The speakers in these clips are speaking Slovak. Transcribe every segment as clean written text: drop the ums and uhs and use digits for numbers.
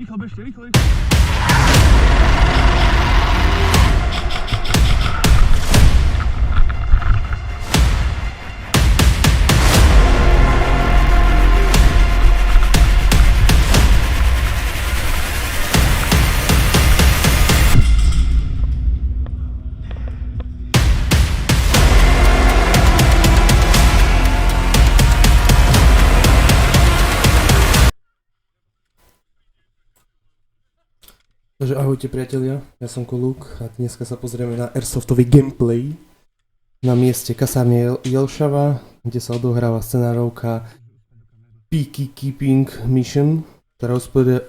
rýchlo, bežte, rýchlo, rýchlo. Takže ahojte priatelia, ja som Kolúk a dneska sa pozrieme na Airsoftový gameplay na mieste kasárne Jelšava, kde sa odohráva scenárovka Peacekeeping Mission, ktorá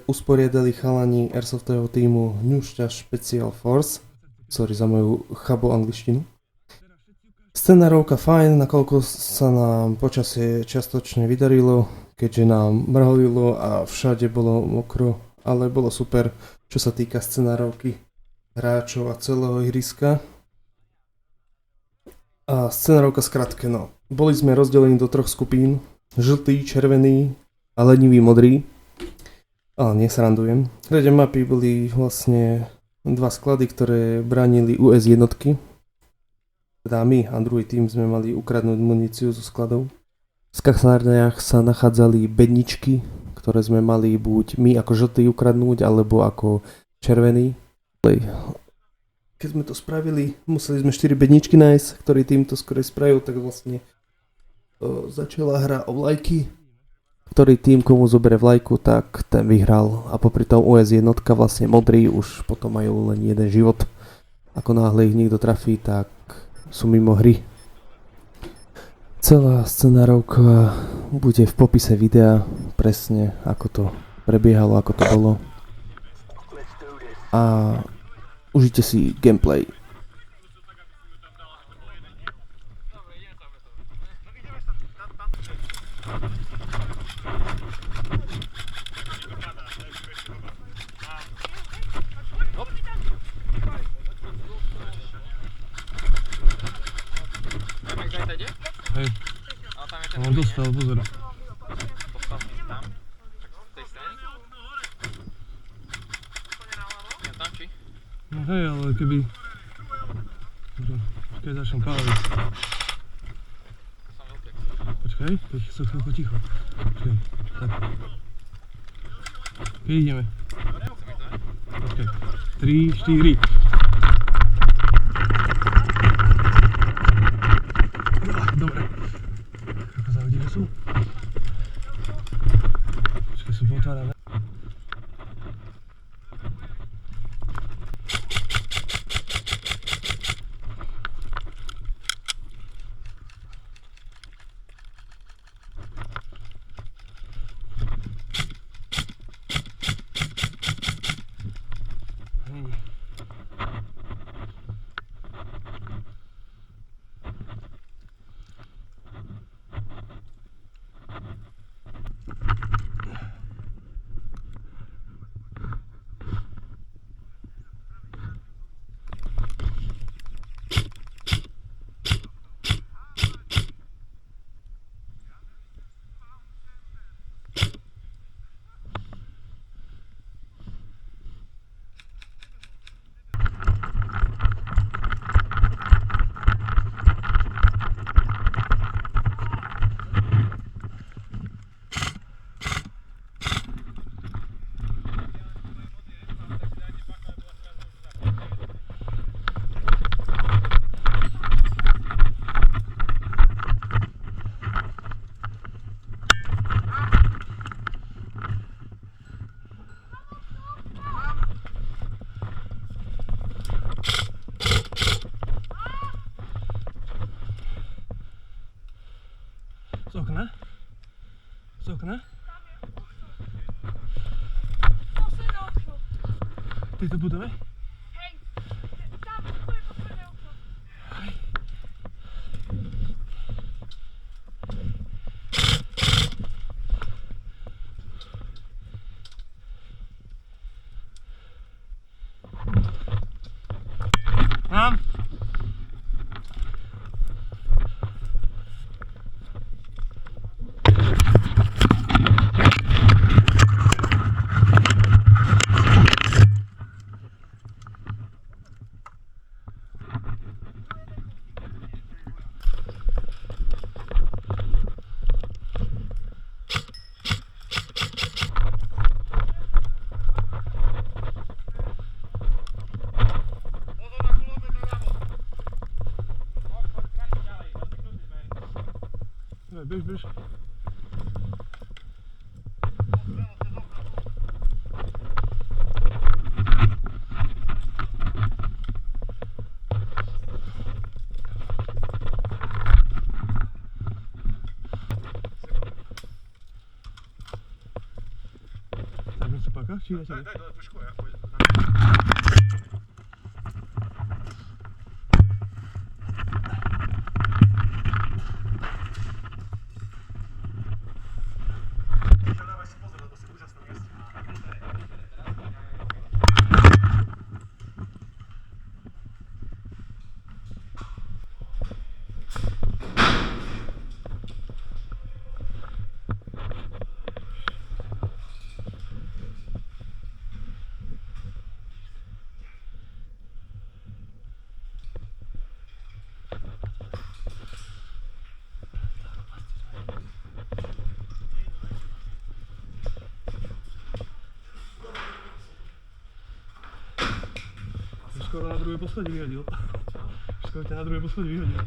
usporiadali chalani Airsoftového týmu Hnúšťa Special Force, sorry za moju chabú angličtinu. Scenárovka fajn, nakoľko sa nám počasie čiastočne vydarilo, keďže nám mrholilo a všade bolo mokro, ale bolo super, čo sa týka scenárovky hráčov a celého ihriska. A scenárovka skrátke, no. Boli sme rozdelení do troch skupín. Žltý, červený a lenivý modrý. Ale nesrandujem. V strede mapy boli vlastne dva sklady, ktoré bránili US jednotky. Teda my a druhý tým sme mali ukradnúť muníciu zo skladov. V kasárniach sa nachádzali bedničky, ktoré sme mali buď my ako žltý ukradnúť, alebo ako červený. Keď sme to spravili, museli sme 4 bedničky nájsť, ktorý tým to skôr spravil, tak vlastne začala hra o vlajky. Ktorý tým, komu zoberie vlajku, tak ten vyhral. A popri tom US jednotka, vlastne modrý, už potom majú len jeden život. Ako náhle ich niekto trafí, tak sú mimo hry. Celá scenárovka bude v popise videa, presne ako to prebiehalo, ako to bolo. A užite si gameplay. Hej, on dostal, pozor. Postav si tam, tak z tej strany? Ja tam či? No hej, ale keby... Počkaj, začnem káviť. To som veľký. Počkaj, teď sa chvíľko ticho. Počkaj, tak. Keď ideme. Počkaj, 3, 4. Dobre. Ako zahodí, že sú? Počkaj, sú potvárané. Není. Z okna? Z okna? V tejto budove? Hej, tam tvoje posledné okno. Hej. Mám. Běž. Tak něco pak, či ne? Daj dole trošku, já pojď. Dávaj si pozor, to si úžasné město. Skoro na druhé poschodí vyhodil. Skoro tě na druhé poschodí vyhodil.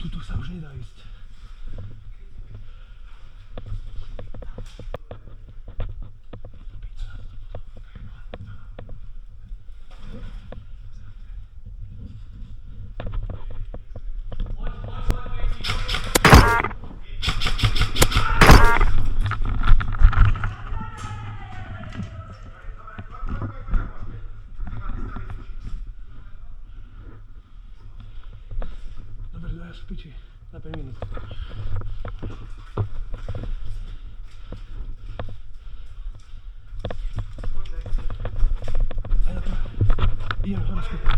Tuto se už nedá jíst. Dobre, daj v piči. Na 5 minút. Aj na to. Ideme, hore skupy.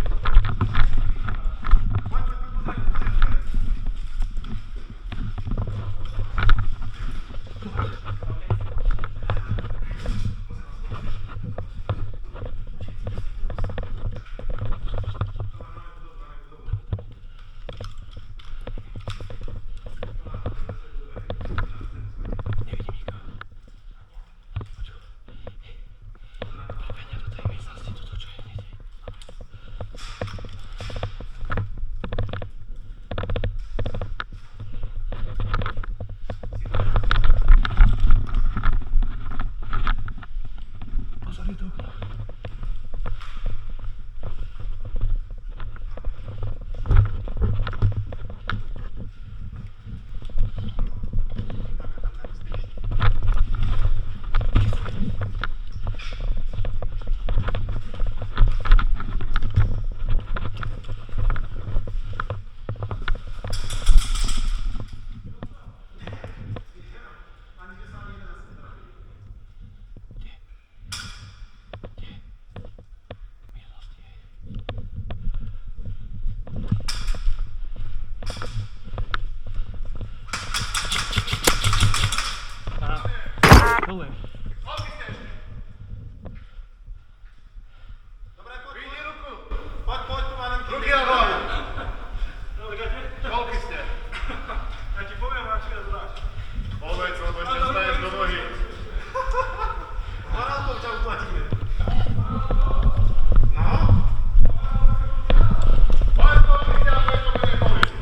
Pozor, je to okno. Dole. Vyjdi ruku. Pojď tu mám. Ruky na hlavu. Koľky ste? Ja ti poviem, Mačka, zdáš. Povedz, lebo ešte vstaješ do nohy. Varálkou ťa uplatíme. No? Poď, koľky ste, a poď to bude povedz.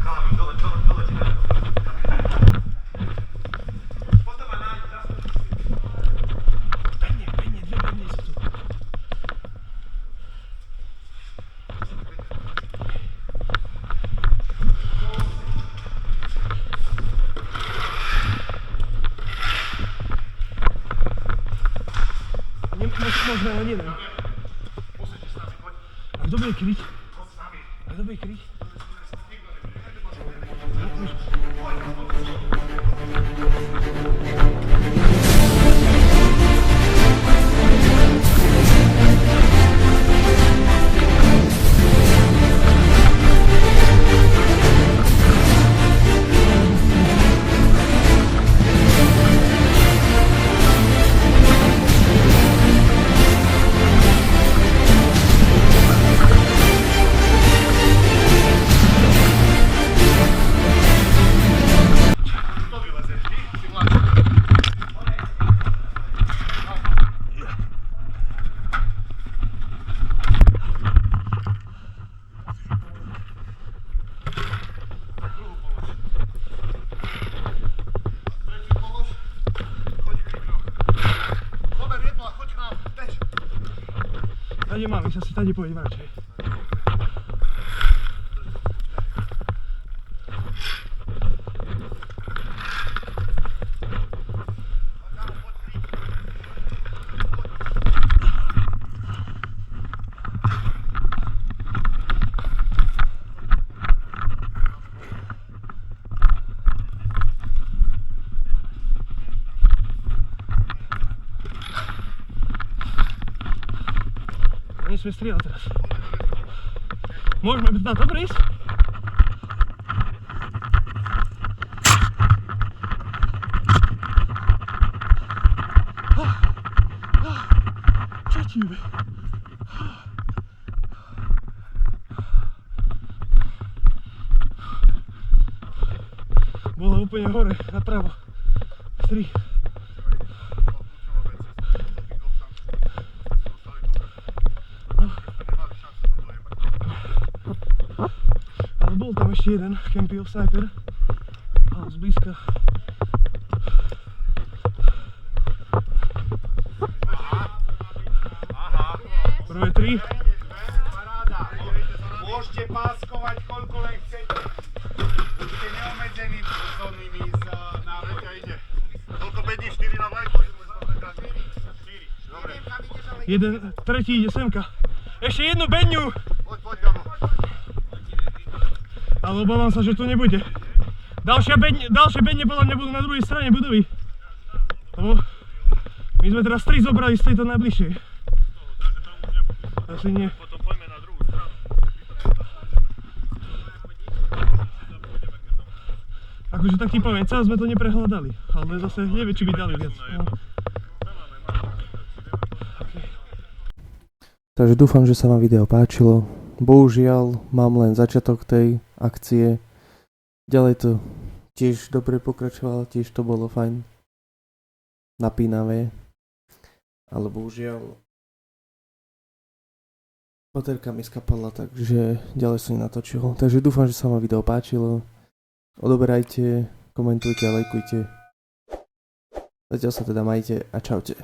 Kámi, dole ti dám. Potom ma nájď, dá sa. Penne, dve penne sú tu. Môžeme, ale neviem. Musíš s nami, poď. A kto bude kryť? Poď s nami. A kto bude kryť? Tady mám, my sa si tady pojedeme radšej. Nesmie strieľať teraz. Môžeme na to prísť? Čo ti jube? Bola úplne hore, napravo. 3. Ale bol tam ešte jeden kempil sniper, ale zblízka. Prvé 3. Paráda. Môžete páskovať koľko len chcete. Budete neobmedzení zónnymi na veťa ide. Koľko bední? 4 na vlajku? 4. Dobre. Jeden, tretí ide semka. Ešte jednu bedňu! Poď, Gabo. Ale obávam sa, že tu nebude. Ďalšie bedne podľa mňa budú na druhej strane budovy. Lebo my sme teraz 3 zobrali z tejto najbližšej. Asi nie. Potom poďme na druhú stranu. Akože tak ti poviem, celé sme to neprehľadali. Ale zase neviem, či by dali viac. No. Takže dúfam, že sa vám video páčilo. Bohužiaľ, mám len začiatok tej akcie. Ďalej to tiež dobre pokračovalo, tiež to bolo fajn. Napínavé. Ale bohužiaľ baterka mi skapala, takže ďalej som nenatočil. Takže dúfam, že sa vám video páčilo. Odoberajte, komentujte a lajkujte. Zatiaľ sa teda majte a čaute.